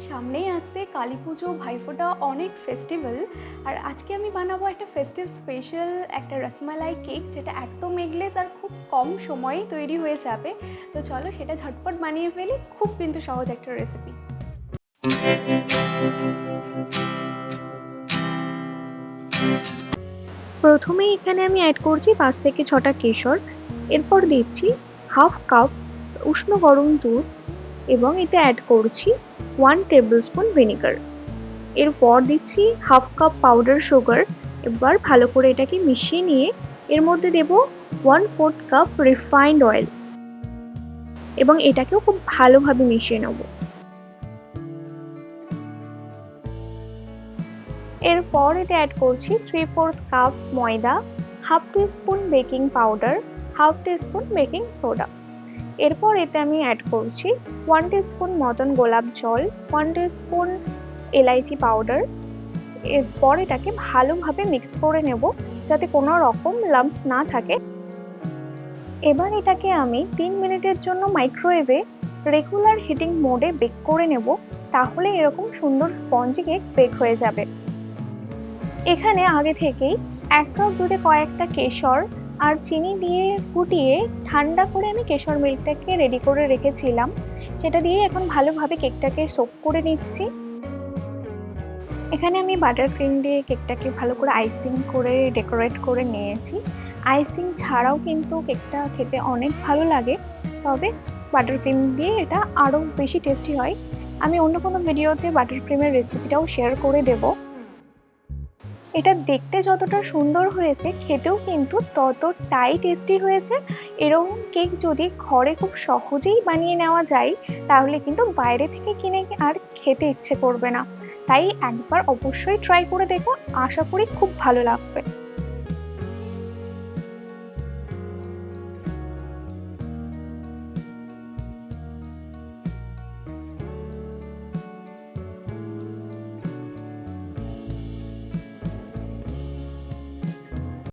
সামনেই আসছে কালী পুজো, ভাইফোঁটা, অনেক ফেস্টিভ্যাল। আর আজকে আমি বানাবো একটা ফেস্টিভ স্পেশাল একটা রসমালাই কেক, যেটা একদম এগলেস আর খুব কম সময়েই তৈরি হয়ে যাবে। তো চলো সেটা ঝটপট বানিয়ে ফেলি। খুব কিন্তু সহজ একটা রেসিপি। প্রথমেই এখানে আমি অ্যাড করছি 5 থেকে 6টা কেশর। এরপর দিচ্ছি হাফ কাপ উষ্ণ গরম দুধ এবং এতে অ্যাড করছি 1 টেবিলস্পুন ভিনেগার। এরপর দিচ্ছি হাফ কাপ পাউডার সুগার। এবার ভালো করে এটাকে মিশিয়ে নিয়ে এর মধ্যে দেব 1/4 কাপ রিফাইন্ড অয়েল এবং এটাকেও খুব ভালোভাবে মিশিয়ে নেব। এরপর এতে অ্যাড করছি 3/4 কাপ ময়দা, half teaspoon baking powder, half teaspoon baking soda. এরপর এতে আমি অ্যাড করছি 1 টিস্পুন মতন গোলাপ জল, 1 টিস্পুন এলাইচি পাউডার। এরপর এটাকে ভালোভাবে মিক্স করে নেব যাতে কোনো রকম লাম্পস না থাকে। এবার এটাকে আমি 3 মিনিটের জন্য মাইক্রোওয়েভে রেগুলার হিটিং মোডে বেক করে নেব, তাহলে এরকম সুন্দর স্পঞ্জি কেক বেক হয়ে যাবে। এখানে আগে থেকেই 1 কাপ দুধে কয়েকটা কেশর আর চিনি দিয়ে ফুটিয়ে ঠান্ডা করে আমি কেশর মিল্কটাকে রেডি করে রেখেছিলাম। সেটা দিয়ে এখন ভালোভাবে কেকটাকে সোক করে নিচ্ছি। এখানে আমি বাটার ক্রিম দিয়ে কেকটাকে ভালো করে আইসিং করে ডেকোরেট করে নিয়েছি। আইসিং ছাড়াও কিন্তু কেকটা খেতে অনেক ভালো লাগে, তবে বাটার ক্রিম দিয়ে এটা আরও বেশি টেস্টি হয়। আমি অন্য কোনো ভিডিওতে বাটার ক্রিমের রেসিপিটাও শেয়ার করে দেব। এটা দেখতে যতটা সুন্দর হয়েছে, খেতেও কিন্তু ততটাই টেস্টি হয়েছে। এরকম কেক যদি ঘরে খুব সহজেই বানিয়ে নেওয়া যায়, তাহলে কিন্তু বাইরে থেকে কিনে আর খেতে ইচ্ছে করবে না। তাই একবার অবশ্যই ট্রাই করে দেখো, আশা করি খুব ভালো লাগবে।